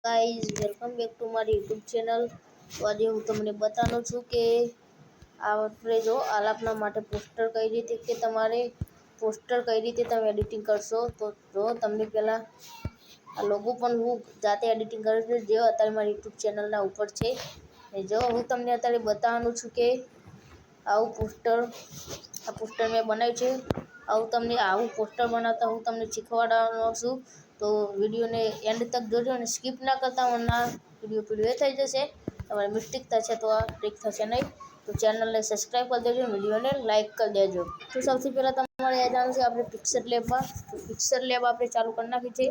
Guys, welcome back to મારી YouTube channel. તો આજે હું તમને બતાવવાનું છું કે આપણે જો આલાપના માટે પોસ્ટર કઈ રીતે કે તમારે પોસ્ટર કઈ રીતે તમે એડિટિંગ કરશો। તો જો તમને પહેલાં આ લોગો પણ હું જાતે એડિટિંગ કરું છું, જે અત્યારે મારી યુટ્યુબ ચેનલના ઉપર છે। ને જો હું તમને અત્યારે બતાવવાનું છું કે આવું પોસ્ટર મેં બનાવ્યું છે। તમને આવું પોસ્ટર બનાવતા હું તમને શીખવાડવાનો છું। તો વિડીયોને એન્ડ તક જોજો અને સ્કીપ ના કરતા, વરના વિડીયો પૂરો થઈ જશે, તમારે મિસ્ટેક થશે તો આ ટ્રીક થશે નહીં। તો ચેનલને સબસ્ક્રાઈબ કરી દેજો, વિડીયોને લાઇક કરી દેજો। તો સૌથી પહેલાં તમારે આ જાણવું છે આપણે પિક્ચર લેબમાં। તો પિક્ચર લેબ આપણે ચાલુ કરી નાખી છે।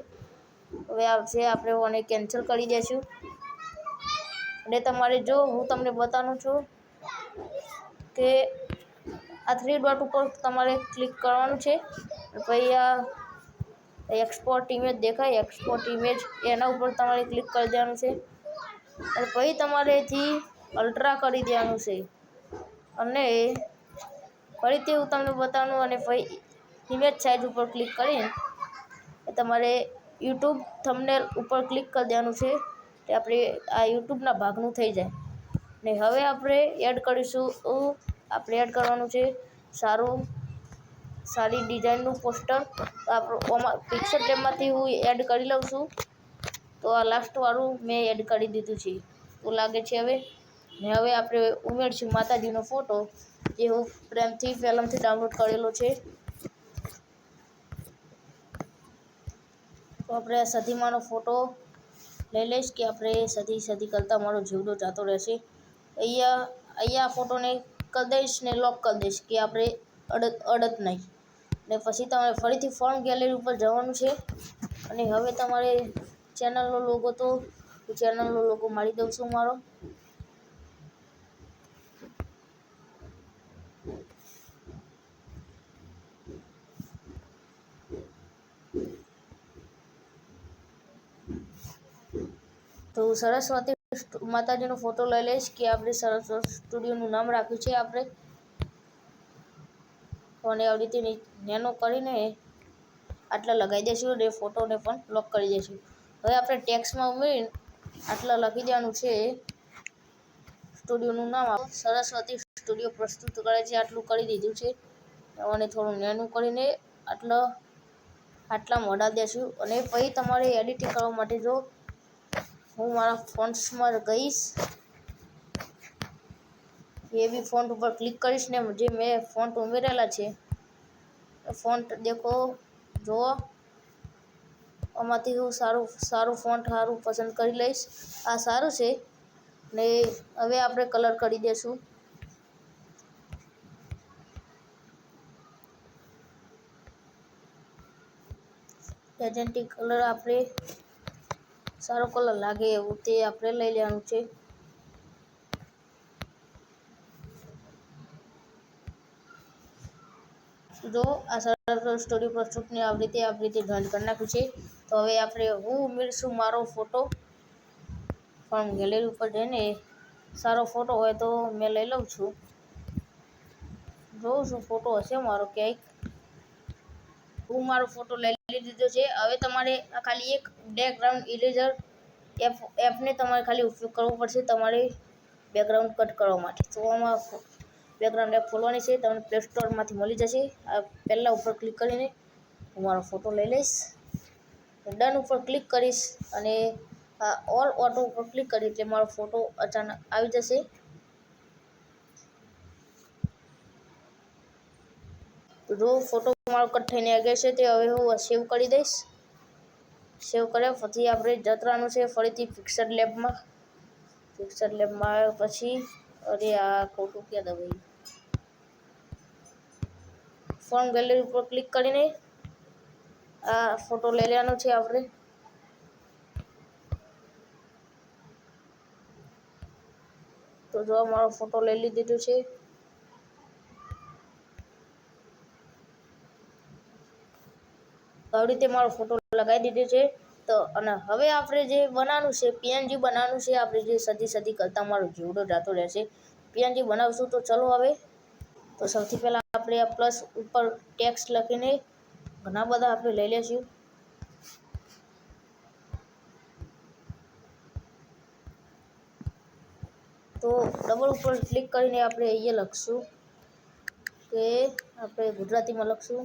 હવે આવશે, આપણે ઓને કેન્સલ કરી દઈશું। અને તમારે જો હું તમને બતાવું છું કે આ 3 ડોટ ઉપર તમારે ક્લિક કરવાનું છે। પછી આ એક્સપોર્ટ ઇમેજ દેખાય, એક્સપોર્ટ ઇમેજ એના ઉપર તમારે ક્લિક કરી દેવાનું છે। અને પછી તમારે અહીંથી અલ્ટ્રા કરી દેવાનું છે। અને ફરીથી હું તમને બતાવવાનું, અને પછી ઇમેજ સાઇઝ ઉપર ક્લિક કરીને તમારે યુટ્યુબ થંબનેલ ઉપર ક્લિક કરી દેવાનું છે। તે આપણે આ યુટ્યુબના ભાગનું થઈ જાય। ને હવે આપણે એડ કરીશું, આપણે એડ કરવાનું છે સારી ડિઝાઇનનું પોસ્ટર। તો આપણું પિક્ચર લેબમાંથી હું એડ કરી લઉં છું। તો આ લાસ્ટવાળું મેં એડ કરી દીધું છે, તો લાગે છે હવે। ને હવે આપણે ઉમેરશું માતાજીનો ફોટો, જે હું પ્રેમથી પહેલાંથી ડાઉનલોડ કરેલો છે। તો આપણે સધીમાનો ફોટો લઈ લઈશ કે આપણે સધી કરતાં મારો જીવડો જાતો રહેશે। અહીંયા ફોટોને કરી દઈશ ને લોક કરી દઈશ કે આપણે અડત નહીં। ને પછી તમારે ફરીથી ફોર્મ ગેલેરી ઉપર જવાનું છે। અને હવે તમારે ચેનલનો લોગો, તો ચેનલનો લોગો મારી દઉં છું મારો। તો સરસ્વતી માતાજીનો ફોટો લઈ લઈશ કે આપણે સરસ્વતી સ્ટુડિયોનું નામ રાખ્યું છે આપણે। અને આવી રીતે નેનો કરીને આટલા લગાવી દઈશું અને ફોટોને પણ લોક કરી દઈશું। હવે આપણે ટેક્સ્ટમાં ઉમેરીને આટલા લખી દેવાનું છે, સ્ટુડિયોનું નામ સરસ્વતી સ્ટુડિયો પ્રસ્તુત કરે છે, આટલું કરી દીધું છે। અને થોડું નેનું કરીને આટલા મોઢા દેશું। અને પછી તમારે એડિટિંગ કરવા માટે જો હું મારા ફોન્ટ્સમાં ગઈશ, એવી ફોન્ટ ઉપર ક્લિક કરીશ ને જે મેં ફોન્ટ ઉમેરેલા છે ફોન્ટ દેખો, જુઓ। આમાંથી હું સારું ફોન્ટ પસંદ કરી લઈશ। આ સારું છે। ને હવે આપણે કલર કરી દઈશું। એજન્ટિક કલર આપણે સારો કલર લાગે એવું તે આપણે લઈ લેવાનું છે। જો આ સરસ્વતી સ્ટુડિયો પ્રસ્તુતને આવી રીતે જોઈન કરી નાખ્યું છે। તો હવે આપણે હું ઉમેરીશું મારો ફોટો। ફોર્મ ગેલેરી ઉપર જઈને સારો ફોટો હોય તો મેં લઈ લઉં છું, જોઉં છું ફોટો હશે મારો ક્યાંક। હું મારો ફોટો લઈ લીધો છે। હવે તમારે ખાલી એક બેકગ્રાઉન્ડ ઇરેઝર એપને તમારે ખાલી ઉપયોગ કરવો પડશે તમારે બેકગ્રાઉન્ડ કટ કરવા માટે। તો આમાં બેકગ્રાઉન્ડ એપ ખોલવાની છે, તમને પ્લે સ્ટોરમાંથી મળી જશે। આ પહેલાં ઉપર ક્લિક કરીને હું મારો ફોટો લઈ લઈશ, ડન ઉપર ક્લિક કરીશ અને ઓલ ઓટો ઉપર ક્લિક કરી એટલે મારો ફોટો અચાનક આવી જશે। તો જો ફોટો મારો કટ થઈને આવી ગયો છે, તે હવે હું સેવ કરી દઈશ। સેવ કર્યા પછી આપણે જતરાનું છે ફરીથી પિક્ચર લેબમાં આવ્યા પછી, અરે આ ખોટું ક્યાં દબાઈ, ફોર્મ ગેલેરી ઉપર ક્લિક કરીને આ ફોટો લઈ લેવાનો છે આપણે। તો જો મારો ફોટો લઈ લીધો છે। આવી રીતે મારો ફોટો લગાવી દીધો છે। તો અને હવે આપણે જે બનાવવાનું છે, પીએનજી બનાવવાનું છે, આપણે જે સધી કરતાં મારો જીવડો જાતો રહેશે પીએનજી બનાવશું। તો ચલો હવે, તો સૌથી પહેલાં આપણે આ પ્લસ ઉપર ટેક્સ્ટ લખીને ઘણા બધા આપણે લઈ લઈશું। તો ડબલ ઉપર ક્લિક કરીને આપણે અહીંયા લખશું કે આપણે ગુજરાતીમાં લખશું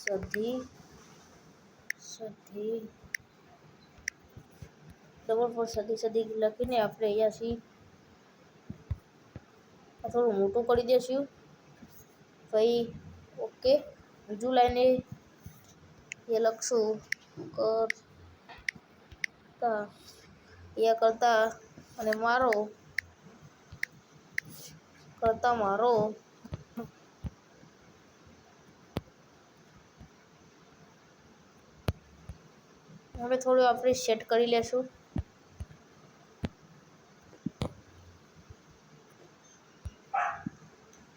સધી સધી ડબલ પર સધી સધી લખીને આપણે અહીંયાથી થોડું મોટું કરી દઈશું. પછી ઓકે, બીજું લાઈને એ લખશું કરતા કરતા અને મારો હવે થોડું આપણે સેટ કરી લેશું.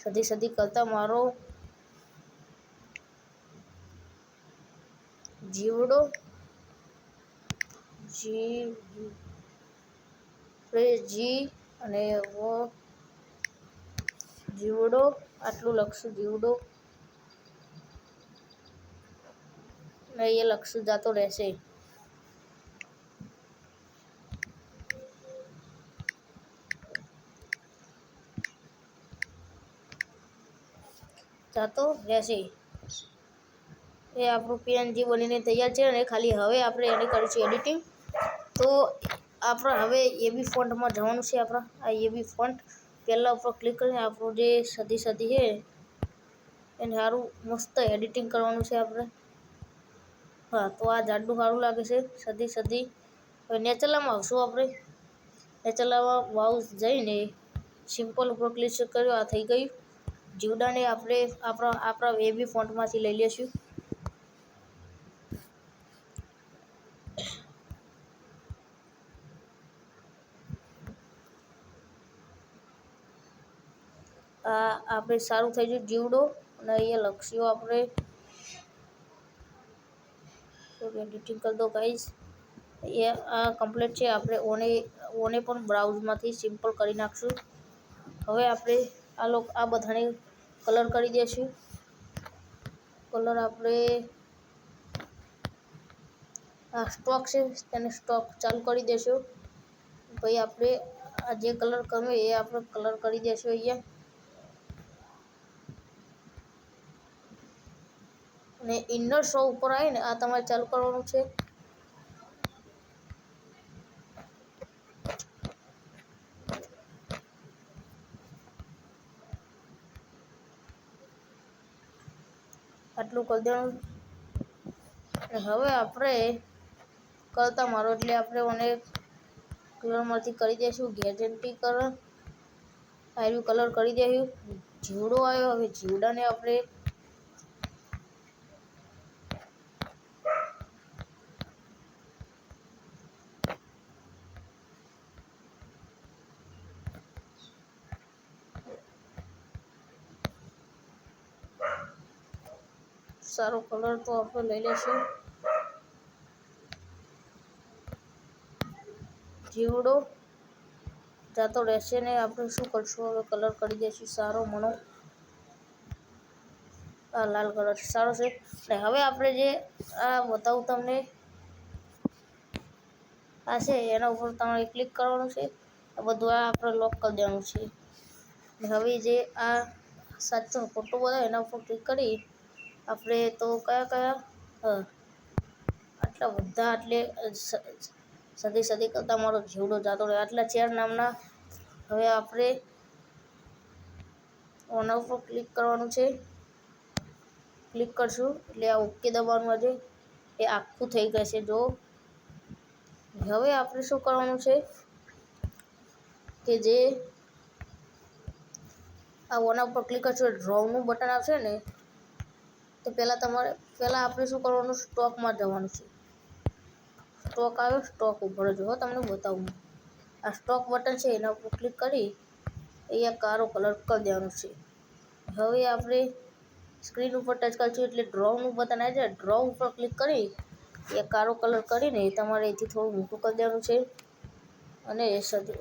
સધી સધી કરતા મારો જીવડો જી અને જીવડો આટલું લખશું. જીવડો ને એ લખશું જાતો રહેશે. જાતો રહેશે. એ આપણું પીએનજી બનીને તૈયાર છે અને ખાલી હવે આપણે એને કરીશું એડિટિંગ. તો આપણે હવે એબી ફોન્ટમાં જવાનું છે. આ એબી ફોન્ટ પહેલાં ઉપર ક્લિક કરીને આપણું જે સધી સધી છે એને સારું મસ્ત એડિટિંગ કરવાનું છે આપણે. હા, તો આ જાડું સારું લાગે છે સધી સધી. હવે નેચરલામાં આવશું આપણે. નેચરલામાં માઉસ જઈને સિમ્પલ ઉપર ક્લિક કર્યો. આ થઈ ગયું. જીવડાને આપણે આપણા એબી ફોન્ટમાંથી લઈ લઈશું. આ આપણે સારું થઈ ગયું જીવડો અને અહીંયા લખશું આપણે. એડિટિંગ કરી દો ગાઈઝ. એ આ કમ્પ્લીટ છે. આપણે ઓને પણ બ્રાઉઝમાંથી સિમ્પલ કરી નાખશું. હવે આપણે આ બધાને કલર કરી દઈશું. કલર આપણે આ સ્ટોક છે તેને સ્ટોક ચાલુ કરી દઈશું. પછી આપણે આ જે કલર ગમે એ આપણે કલર કરી દઈશું અહીંયા. અને ઇનર શો ઉપર આવીને આ તમારે ચાલુ કરવાનું છે. આટલું કરી દેવાનું. હવે આપણે કરતા મારો એટલે આપણે મને કલરમાંથી કરી દઈશું. ગેજેન્ટી કલર આવ્યું, કલર કરી દઈશું. જીવડો આવ્યો. હવે જીવડાને આપણે સારો કલર તો આપણે લઈ લઈશું. જીવડો જાતો રહેશે ને આપણે શું કરશું હવે કલર કરી દઈશું સારો મણો. આ લાલ કલર સારો છે. ને હવે આપણે જે આ બતાવું તમને આ છે એના ઉપર તમારે ક્લિક કરવાનું છે. આ બધું આ આપણે લોક કરી દેવાનું છે. હવે જે આ સાચો ફોટો બતાવે એના ઉપર ક્લિક કરી આપણે તો કયા આટલા બધા એટલે સધી સધી કરતા મારો જીવડો જાતો રહે આટલા 4 નામના. હવે આપણે ઓના ઉપર ક્લિક કરવાનું છે. ક્લિક કરશું એટલે આ ઓકે દબાવવાનું છે. એ આખું થઈ ગયું છે. જો હવે આપણે શું કરવાનું છે કે જે આ ઓના ઉપર ક્લિક કરશું ડ્રોનું બટન આવશે ને તો પહેલાં આપણે શું કરવાનું, સ્ટોકમાં જવાનું છે. સ્ટોક આવ્યો, સ્ટોક ઉપર જો તમને બતાવું. આ સ્ટોક બટન છે એના ઉપર ક્લિક કરી અહીંયા કાળો કલર કરી દેવાનો છે. હવે આપણે સ્ક્રીન ઉપર ટચ કરશું એટલે ડ્રોનું બટન આવી જાય. ડ્રો ઉપર ક્લિક કરી એ કાળો કલર કરીને તમારે અહીંથી થોડું મોટું કરી દેવાનું છે અને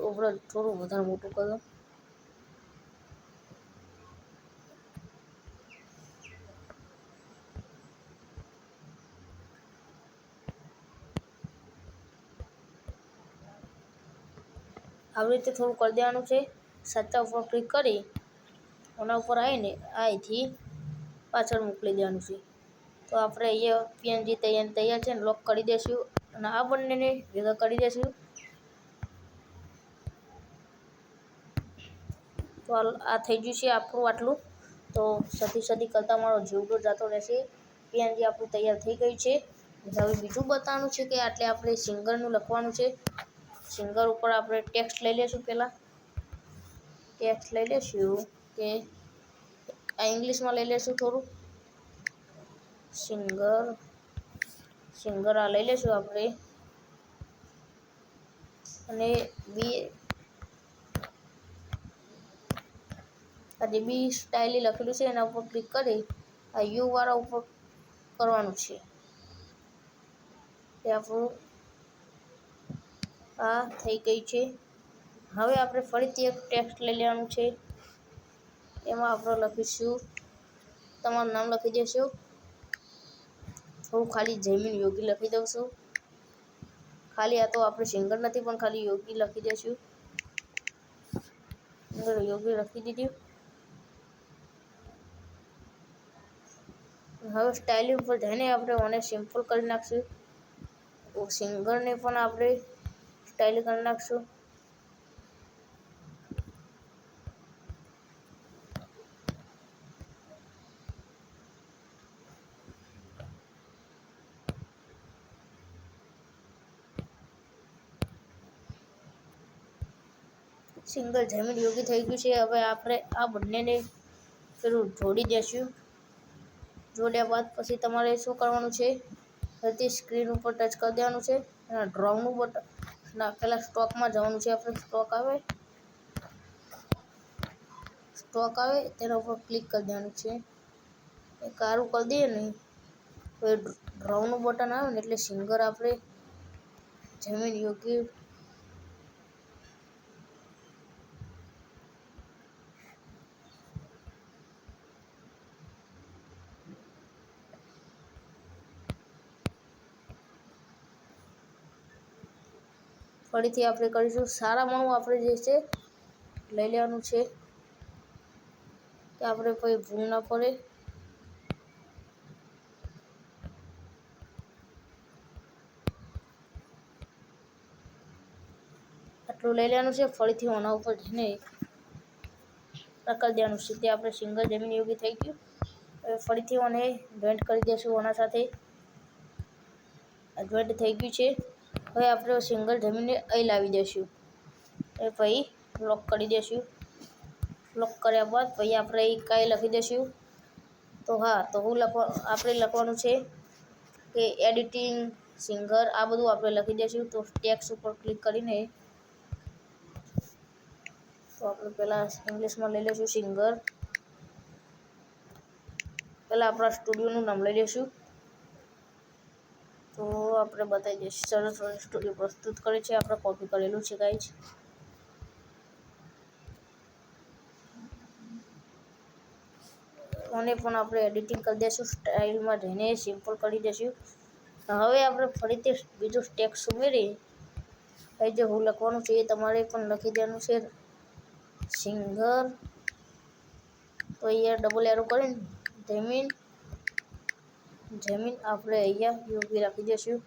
ઉપર થોડું વધારે મોટું કરી દો. આવી રીતે થોડું કરી દેવાનું છે. સાચા ઉપર ક્લિક કરી એના ઉપર આવીને અહીંથી પાછળ મોકલી દેવાનું છે. તો આપણે અહીંયા પીએનજી તૈયાર છે ને લોક કરી દઈશું અને આ બંનેને ભેગા કરી દઈશું. તો આ થઈ ગયું છે આપણું આટલું. તો સદી કરતાં મારો જીવડો જતો રહેશે. પીએનજી આપણું તૈયાર થઈ ગયું છે. હવે બીજું બતાવવાનું છે કે આટલે આપણે સિંગરનું લખવાનું છે. સિંગર ઉપર આપણે ટેક્સ્ટ લઈ લઈશું. પહેલાં ટેક્સ્ટ લઈ લઈશું કે આ ઇંગ્લિશમાં લઈ લઈશું થોડું. સિંગર આ લઈ લઈશું આપણે અને આજે બી સ્ટાઇલી લખેલું છે એના ઉપર ક્લિક કરી આ યુ વાળા ઉપર કરવાનું છે. એ આપણું આ થઈ ગઈ છે. હવે આપણે ફરીથી એક ટેક્સ્ટ લઈ લેવાનું છે. એમાં આપણે લખીશું, તમારું નામ લખી દઈશું. થોડું ખાલી જયમીન યોગી લખી દઉં. ખાલી આ તો આપણે સિંગર નથી પણ ખાલી યોગી લખી દઈશું. યોગી લખી દીધું. હવે સ્ટાઇલ ઉપર જઈને આપણે મને સિમ્પલ કરી નાખશું. સિંગરને પણ આપણે સ્ટાઇલ કરી નાખશું. સિંગર જમીન યોગી થઈ ગયું છે. હવે આપણે આ બંનેને પેલું જોડી દઈશું. જોડ્યા બાદ પછી તમારે શું કરવાનું છે, ફરીથી સ્ક્રીન ઉપર ટચ કરી દેવાનું છે અને ડ્રોનું બટન પહેલાં સ્ટોકમાં જવાનું છે. આપણે સ્ટોક આવે તેના ઉપર ક્લિક કરી દેવાનું છે. એ કારું કરી દઈએ નહીં તો એ ડ્રોનું બટન આવે ને એટલે સિંગર આપણે જમીન યોગી ફરીથી આપણે કરીશું. સારા મણું આપણે જે છે લઈ લેવાનું છે કે આપણે કોઈ ભૂલ ના પડે. આટલું લઈ લેવાનું છે. ફરીથી ઓના ઉપર જઈને કરી દેવાનું છે. તે આપણે સિંગલ જમીન યોગી થઈ ગયું. હવે ફરીથી ઓને જોઈન્ટ કરી દઈશું. ઓના સાથે જોઈન્ટ થઈ ગયું છે. હવે આપણે સિંગલ જમીનને અહીં લાવી દઈશું. એ પછી લોક કરી દઈશું. લોક કર્યા બાદ પછી આપણે અહીં કાંઈ લખી દઈશું. તો હા, તો આપણે લખવાનું છે કે એડિટિંગ સિંગર આ બધું આપણે લખી દઈશું. તો ટેક્સ્ટ ઉપર ક્લિક કરીને તો આપણે પહેલાં ઇંગ્લિશમાં લઈ લઈશું સિંગર. પહેલાં આપણા સ્ટુડિયોનું નામ લઈ લઈશું. તો આપણે બતાવી દઈશું. સરસ સ્ટુડિયો પ્રસ્તુત કરે છે. આપણે કોપી કરેલું છે ગાઈઝ. અને પણ આપણે એડિટિંગ કરી દઈશું. સ્ટાઇલમાં જઈને સિમ્પલ કરી દઈશું. હવે આપણે ફરીથી બીજું ટેક્સ્ટ ઉમેરી એ જે હું લખવાનું છે એ તમારે પણ લખી દેવાનું છે. સિંગર તો અહીંયા ડબલ એરો કરીને જમીન આપણે અહીંયા યોગી રાખી દઈશું.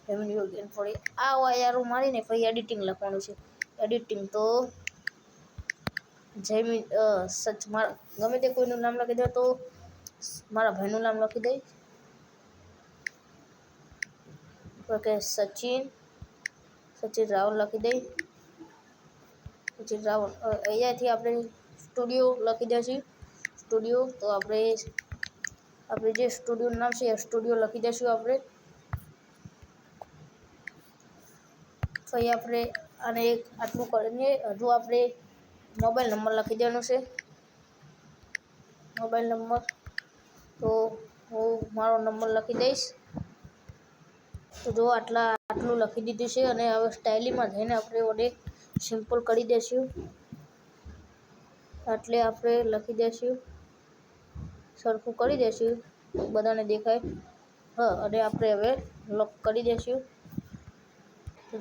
જમીન યોગી થોડી આ એરો મારીને પછી એડિટિંગ લખવાનું છે. એડિટિંગ તો જયમીન ગમે તે કોઈનું નામ લખી દો. તો મારા ભાઈનું નામ લખી દઈ કે સચિન રાવલ લખી દઈ. સચિન રાવલ અહીંયાથી આપણે સ્ટુડિયો લખી દઈશું. સ્ટુડિયો તો આપણે જે સ્ટુડિયોનું નામ છે એ સ્ટુડિયો લખી દઈશું. આપણે પછી આપણે આને આટલું કરીને હજુ આપણે મોબાઈલ નંબર લખી દેવાનો છે. મોબાઈલ નંબર તો હું મારો નંબર લખી દઈશ. તો જો આટલું લખી દીધું છે. અને હવે સ્ટાઇલીમાં જઈને આપણે ઓને સિમ્પલ કરી દઈશું. એટલે આપણે લખી દઈશું, સરખું કરી દઈશું, બધાને દેખાય. હા, અને આપણે હવે લોક કરી દઈશું.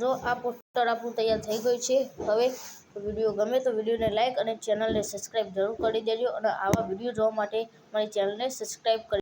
જો આ પોસ્ટર પોસ્ટર આપણું તૈયાર થઈ ગયું છે. હવે વિડીયો ગમે તો વિડીયોને લાઇક અને ચેનલને સબસ્ક્રાઈબ જરૂર કરી દેજો અને આવા વિડીયો જોવા માટે મારી ચેનલને સબસ્ક્રાઈબ કરી